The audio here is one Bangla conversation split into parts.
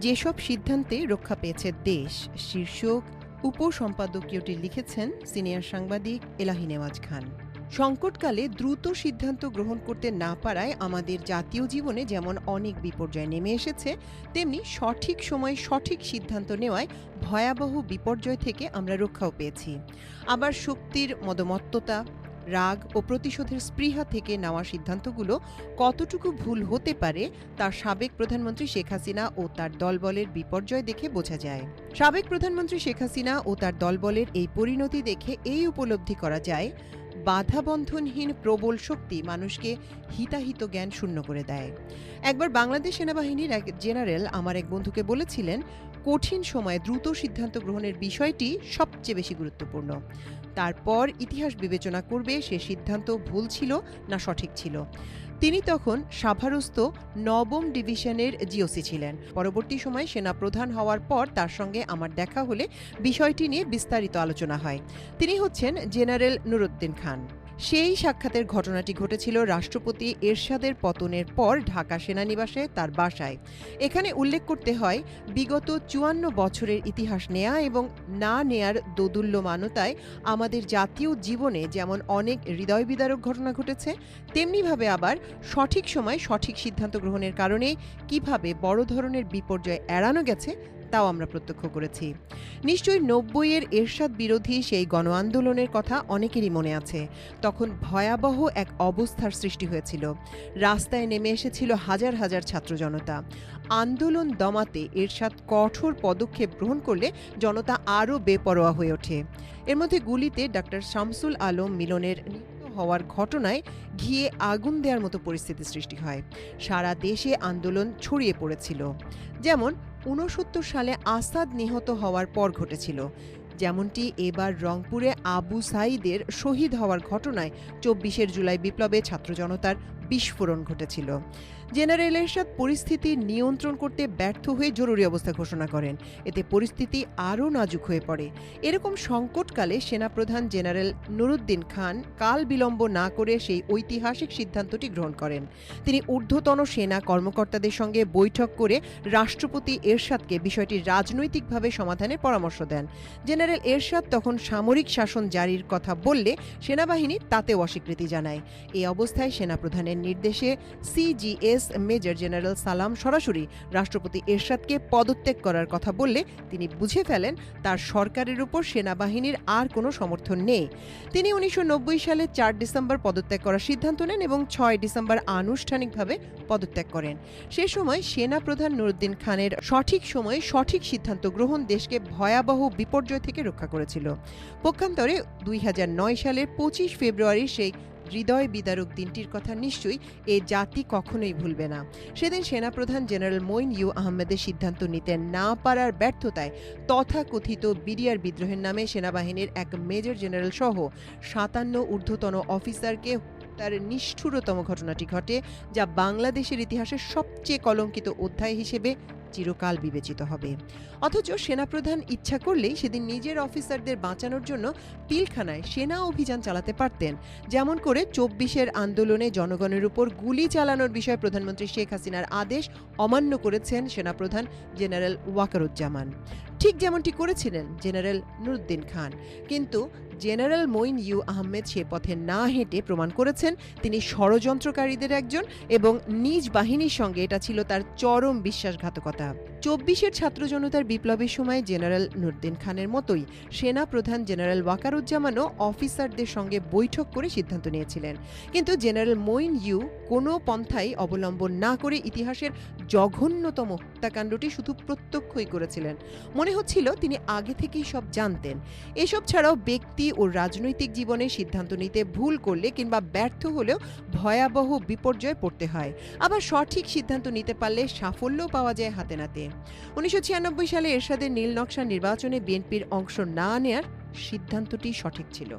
যেসব সিদ্ধান্তে রক্ষা পেয়েছে দেশ শীর্ষক উপসম্পাদকীয়টি লিখেছেন সিনিয়র সাংবাদিক এলাহি নেওয়াজ খান। সংকটকালে দ্রুত সিদ্ধান্ত গ্রহণ করতে না পারায় আমাদের জাতীয় জীবনে যেমন অনেক বিপর্যয় নেমে এসেছে, তেমনি সঠিক সময়ে সঠিক সিদ্ধান্ত নেওয়ায় ভয়াবহ বিপর্যয় থেকে আমরা রক্ষাও পেয়েছি। আবার শক্তির মদমত্ততা, রাগ ও প্রতিশোধের স্পৃহা থেকে নেওয়া সিদ্ধান্তগুলো কতটুকু ভুল হতে পারে তা সাবেক প্রধানমন্ত্রী শেখ হাসিনা ও তার দলবলের বিপর্যয় দেখে বোঝা যায়। সাবেক প্রধানমন্ত্রী শেখ হাসিনা ও তার দলবলের এই পরিণতি দেখে এই উপলব্ধি করা যায়, বাধাবন্ধনহীন প্রবল শক্তি মানুষকে হিতাহিত জ্ঞান শূন্য করে দেয়। একবার বাংলাদেশ সেনাবাহিনীর এক জেনারেল আমার এক বন্ধুকে বলেছিলেন, কঠিন সময়ে দ্রুত সিদ্ধান্ত গ্রহণের বিষয়টি সবচেয়ে বেশি গুরুত্বপূর্ণ। তারপর ইতিহাস বিবেচনা করবে সে সিদ্ধান্ত ভুল ছিল না সঠিক ছিল। তিনি তখন সাভারস্থ ৯ম ডিভিশনের জিওসি ছিলেন। পরবর্তী সময়ে সেনাপ্রধান হওয়ার পর তার সঙ্গে আমার দেখা হলে বিষয়টি নিয়ে বিস্তারিত আলোচনা হয়। তিনি হচ্ছেন জেনারেল নুরউদ্দিন খান। সেই সাক্ষাতের ঘটনাটি ঘটেছিল রাষ্ট্রপতি এরশাদের পতনের পর ঢাকা সেনানিবাসে তার বাসায়। এখানে উল্লেখ করতে হয়, বিগত ৫৪ বছরের ইতিহাস নেয়া এবং না নেয়ার দোদুল্যমানতায় আমাদের জাতীয় জীবনে যেমন অনেক হৃদয়বিদারক ঘটনা ঘটেছে, তেমনিভাবে আবার সঠিক সময় সঠিক সিদ্ধান্ত গ্রহণের কারণে কিভাবে বড় ধরনের বিপর্যয় এড়ানো গেছে তাও আমরা প্রত্যক্ষ করেছি। নিশ্চয়ই ৯০-এর এরশাদ বিরোধী সেই গণ আন্দোলনের কথা অনেকেরই মনে আছে। তখন ভয়াবহ এক অবস্থার সৃষ্টি হয়েছিল। রাস্তায় নেমে এসেছিল হাজার হাজার ছাত্র জনতা। আন্দোলন দমাতে এরশাদ কঠোর পদক্ষেপ গ্রহণ করলে জনতা আরও বেপরোয়া হয়ে ওঠে। এর মধ্যে গুলিতে ডাক্তার শামসুল আলম মিলনের হওয়ার ঘটনায় ঘিয়ে আগুন দেওয়ার মতো পরিস্থিতি সৃষ্টি হয়। সারা দেশে আন্দোলন ছড়িয়ে পড়েছিল। যেমন ৬৯ সালে আসাদ নিহত হওয়ার পর ঘটেছিল, যেমনটি এবার রংপুরে আবু সাঈদের শহীদ হওয়ার ঘটনায় ২৪ জুলাই বিপ্লবে ছাত্র জনতার বিস্ফোরণ ঘটেছিল। জেনারেল এরশাদ পরিস্থিতি নিয়ন্ত্রণ করতে ব্যর্থ হয়ে জরুরি অবস্থা ঘোষণা করেন। এতে পরিস্থিতি আরও নাজুক হয়ে পড়ে। এরকম সংকটকালে সেনাপ্রধান জেনারেল নুরউদ্দিন খান কাল বিলম্ব না করে সেই ঐতিহাসিক সিদ্ধান্তটি গ্রহণ করেন। তিনি ঊর্ধ্বতন সেনা কর্মকর্তাদের সঙ্গে বৈঠক করে রাষ্ট্রপতি এরশাদকে বিষয়টি রাজনৈতিকভাবে সমাধানের পরামর্শ দেন। জেনারেল এরশাদ তখন সামরিক শাসন জারির কথা বললে সেনাবাহিনী তাতেও অস্বীকৃতি জানায়। এই অবস্থায় সেনাপ্রধানের নির্দেশে সিজিএস মেজর জেনারেল সালাম সরাসরি রাষ্ট্রপতি এরশাদকে পদত্যাগ করার কথা বললে তিনি বুঝে ফেলেন তার সরকারের উপর সেনাবাহিনীর আর কোনো সমর্থন নেই। তিনি ১৯৯০ সালে ৪ ডিসেম্বর পদত্যাগ করার সিদ্ধান্ত নেন এবং ৬ ডিসেম্বর আনুষ্ঠানিকভাবে পদত্যাগ করেন। সে সময় সেনাপ্রধান নুরউদ্দিন খানের সঠিক সময়ে সঠিক সিদ্ধান্ত গ্রহণ দেশকে ভয়াবহ বিপর্যয় থেকে রক্ষা করেছিল। পক্ষান্তরে ২০০৯ সালের ২৫ ফেব্রুয়ারি সেই হৃদয় বিদারক দিনটির কথা নিশ্চয়ই এ জাতি কখনোই ভুলবে না। সেদিন সেনাপ্রধান জেনারেল মঈন ইউ আহমেদের সিদ্ধান্ত নিতে না পারার ব্যর্থতায় তথাকথিত বিডিআর বিদ্রোহের নামে সেনাবাহিনীর এক মেজর জেনারেল সহ ৫৭ ঊর্ধ্বতন অফিসারকে তার নিষ্ঠুরতম ঘটনাটি ঘটে, যা বাংলাদেশের ইতিহাসের সবচেয়ে কলঙ্কিত অধ্যায় হিসেবে চিরকাল বিবেচিত হবে। অথচ সেনাপ্রধান ইচ্ছা করলেই সেদিন নিজের অফিসারদের বাঁচানোর জন্য পিলখানায় সেনা অভিযান চালাতে পারতেন, যেমন করে ২৪-এর আন্দোলনে জনগণের উপর গুলি চালানোর বিষয়ে প্রধানমন্ত্রী শেখ হাসিনার আদেশ অমান্য করেছেন সেনাপ্রধান জেনারেল ওয়াকারুজ্জামান। ঠিক যেমনটি করেছিলেন জেনারেল নুরউদ্দিন খান। কিন্তু জেনারেল মঈন ইউ আহমেদ সে পথে না হেঁটে প্রমাণ করেছেন তিনি ষড়যন্ত্রকারীদের একজন এবং নিজ বাহিনীর সঙ্গে এটা ছিল তার চরম বিশ্বাসঘাতকতা। ২৪-এর ছাত্র জনতার বিপ্লবের সময় জেনারেল নুরউদ্দিন খানের মতোই সেনা প্রধান জেনারেল ওয়াকারুজ্জামানও অফিসারদের সঙ্গে বৈঠক করে সিদ্ধান্ত নিয়েছিলেন। কিন্তু জেনারেল মঈন ইউ কোনো পন্থাই অবলম্বন না করে ইতিহাসের জঘন্যতম হত্যাকাণ্ডটি শুধু প্রত্যক্ষই করেছিলেন। মনে হচ্ছিল তিনি আগে থেকেই সব জানতেন। এসব ছাড়াও ব্যক্তি ও রাজনৈতিক জীবনে সিদ্ধান্ত নিতে ভুল করলে কিংবা ব্যর্থ হলেও ভয়াবহ বিপর্যয়ে পড়তে হয়। আবার সঠিক সিদ্ধান্ত নিতে পারলে সাফল্যও পাওয়া যায় হাতে নাতে। ১৯৯৬ সালে এরশাদের নীল নকশা নির্বাচনে বিএনপির অংশ না নেয়ার সিদ্ধান্তটি সঠিক ছিল।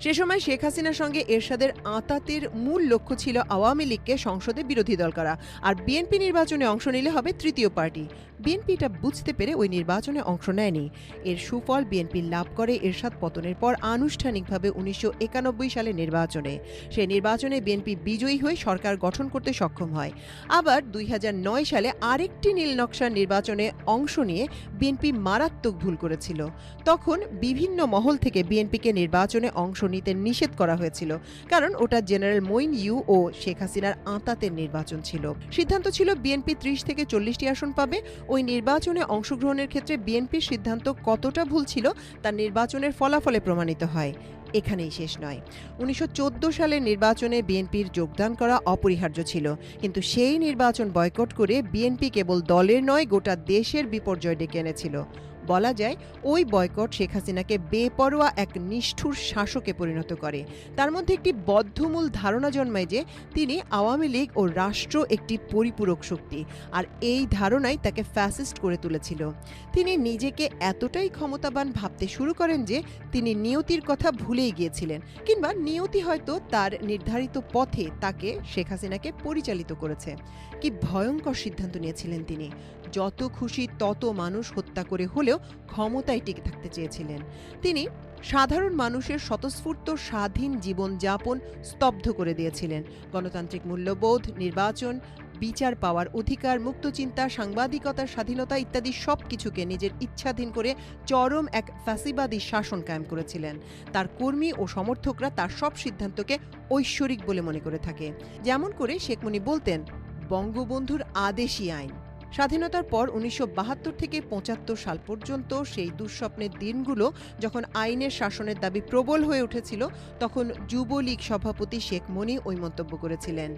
সে সময় শেখ হাসিনার সঙ্গে এরশাদের আঁতাতের মূল লক্ষ্য ছিল আওয়ামী লীগকে সংসদে বিরোধী দল করা, আর বিএনপি নির্বাচনে অংশ নিলে হবে তৃতীয় পার্টি। বিএনপি এটা বুঝতে পেরে ওই নির্বাচনে অংশ নেয়নি। এর সুফল বিএনপি লাভ করে এরশাদ পতনের পর আনুষ্ঠানিকভাবে 1991 সালে নির্বাচনে। সেই নির্বাচনে বিএনপি বিজয়ী হয়ে সরকার গঠন করতে সক্ষম হয়। আবার 2009 সালে আরেকটি নীলনকশার নির্বাচনে অংশ নিয়ে বিএনপি মারাত্মক ভুল করেছিল। তখন বিভিন্ন মহল থেকে বিএনপিকে নির্বাচনে অংশ নিতে নিষেধ করা হয়েছিল, কারণ ওটা জেনারেল মঈন ইউ ও শেখ হাসিনার আঁতাতের নির্বাচন ছিল। সিদ্ধান্ত ছিল বিএনপি 30 থেকে 40টি আসন পাবে। ওই নির্বাচনে অংশগ্রহণের ক্ষেত্রে বিএনপির সিদ্ধান্ত কতটা ভুল ছিল তা নির্বাচনের ফলাফলে প্রমাণিত হয়। এখানেই শেষ নয়। 1914 সালের নির্বাচনে বিএনপির যোগদান করা অপরিহার্য ছিল, কিন্তু সেই নির্বাচন বয়কট করে বিএনপি কেবল দলের নয় গোটা দেশের বিপর্যয় ডেকে এনেছিল। বলা যায় ওই বয়কট শেখ হাসিনাকে বেপরোয়া এক নিষ্ঠুর শাসকে পরিণত করে। তার মধ্যে একটি বদ্ধমূল ধারণা জন্মায় যে তিনি আওয়ামী লীগ ও রাষ্ট্র একটি পরিপূরক শক্তি, আর এই ধারণাই তাকে ফ্যাসিস্ট করে তুলেছিল। তিনি নিজেকে এতটাই ক্ষমতাবান ভাবতে শুরু করেন যে তিনি নিয়তির কথা ভুলেই গিয়েছিলেন, কিংবা নিয়তি হয়তো তার নির্ধারিত পথে তাকে শেখ হাসিনাকে পরিচালিত করেছে। কি ভয়ঙ্কর সিদ্ধান্ত নিয়েছিলেন তিনি! যত খুশি তত মানুষ হত্যা করে হলেও ক্ষমতায় টিকে থাকতে চেয়েছিলেন। তিনি সাধারণ মানুষের স্বতঃস্ফূর্ত স্বাধীন জীবনযাপন স্তব্ধ করে দিয়েছিলেন। গণতান্ত্রিক মূল্যবোধ, নির্বাচন, বিচার পাওয়ার অধিকার, মুক্তচিন্তা, সাংবাদিকতার স্বাধীনতা ইত্যাদি সবকিছুকে নিজের ইচ্ছাধীন করে চরম এক ফ্যাসিবাদী শাসন কায়েম করেছিলেন। তার কর্মী ও সমর্থকরা তার সব সিদ্ধান্তকে ঐশ্বরিক বলে মনে করে থাকে। যেমন করে শেখ মুজিব বলতেন, বঙ্গবন্ধুর আদেশই আইন। স্বাধীনতার পর 1972 থেকে 75 সাল পর্যন্ত সেই দুঃস্বপ্নের দিনগুলো যখন আইনের শাসনের দাবি প্রবল হয়ে উঠেছিল, তখন যুবলীগ সভাপতি শেখ মনি ওই মন্তব্য করেছিলেন,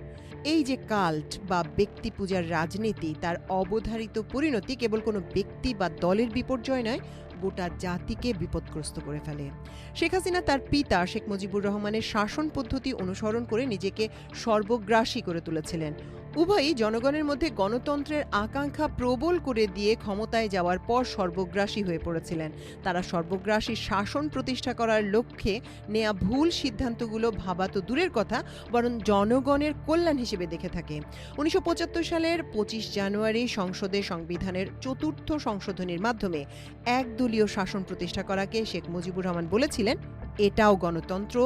এই যে কাল্ট বা ব্যক্তি পূজার রাজনীতি, তার অবধারিত পরিণতি কেবল কোনো ব্যক্তি বা দলের বিপর্যয় নয়, গোটা জাতিকে বিপদগ্রস্ত করে ফেলে। শেখ হাসিনা তার পিতা শেখ মুজিবুর রহমানের শাসন পদ্ধতি অনুসরণ করে নিজেকে সর্বগ্রাসী করে তুলেছিলেন। উভয়ই জনগণের মধ্যে গণতন্ত্রের আকাঙ্ক্ষা প্রবল করে দিয়ে ক্ষমতায় যাওয়ার পর সর্বগ্রাসী হয়ে পড়েছিলেন। তারা সর্বগ্রাসী শাসন প্রতিষ্ঠা করার লক্ষ্যে নেয়া ভুল সিদ্ধান্তগুলো ভাবা তো দূরের কথা, বরং জনগণের কল্যাণ হিসেবে দেখে থাকে। 1975 সালের 25 জানুয়ারি সংসদে সংবিধানের 4র্থ সংশোধনীর মাধ্যমে একদলীয় শাসন প্রতিষ্ঠা করাকে শেখ মুজিবুর রহমান বলেছিলেন, এটাও গণতন্ত্র,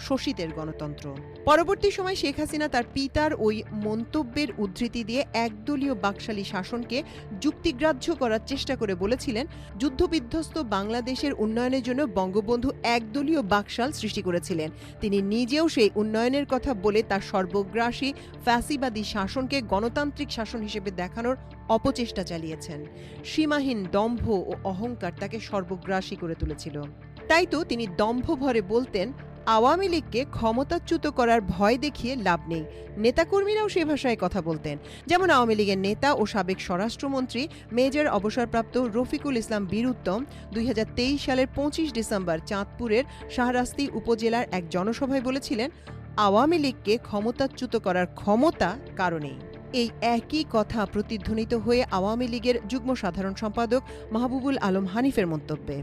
শোষিতের গণতন্ত্র। পরবর্তী সময় শেখ হাসিনা তার পিতার ওই মন্তব্যের উদ্ধৃতি দিয়ে একদলীয় বাকশালী শাসনকে যুক্তিগ্রাহ্য করার চেষ্টা করে বলেছিলেন, যুদ্ধবিধ্বস্ত বাংলাদেশের উন্নয়নের জন্য বঙ্গবন্ধু একদলীয় বাকশাল সৃষ্টি করেছিলেন। তিনি নিজেও সেই উন্নয়নের কথা বলে তার সর্বগ্রাসী ফ্যাসিবাদী শাসনকে গণতান্ত্রিক শাসন হিসেবে দেখানোর অপচেষ্টা চালিয়েছেন। সীমাহীন দম্ভ ও অহংকার তাকে সর্বগ্রাসী করে তুলেছিল। তাই তো তিনি দম্ভ ভরে বলতেন, আওয়ামী লীগকে ক্ষমতাচ্যুত করার ভয় দেখিয়ে লাভ নেই। নেতাকর্মীরাও সে ভাষায় কথা বলতেন। যেমন আওয়ামী লীগের নেতা ও সাবেক স্বরাষ্ট্রমন্ত্রী মেজর অবসরপ্রাপ্ত রফিকুল ইসলাম বীর উত্তম 2023 সালের 25 ডিসেম্বর চাঁদপুরের শাহরাস্তি উপজেলার এক জনসভায় বলেছিলেন, আওয়ামী লীগকে ক্ষমতাচ্যুত করার ক্ষমতা কারণেই। এই একই কথা প্রতিধ্বনিত হয়ে আওয়ামী লীগের যুগ্ম সাধারণ সম্পাদক মাহবুবুল আলম হানিফের মন্তব্যে।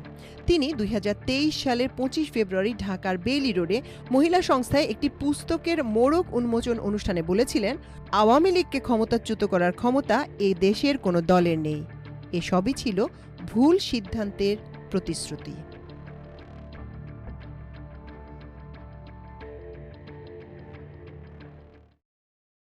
তিনি 2023 সালের 25 ফেব্রুয়ারি ঢাকার বেইলি রোডে মহিলা সংস্থায় একটি পুস্তকের মোড়ক উন্মোচন অনুষ্ঠানে বলেছিলেন, আওয়ামী লীগকে ক্ষমতাচ্যুত করার ক্ষমতা এ দেশের কোনো দলের নেই। এসবই ছিল ভুল সিদ্ধান্তের প্রতিশ্রুতি।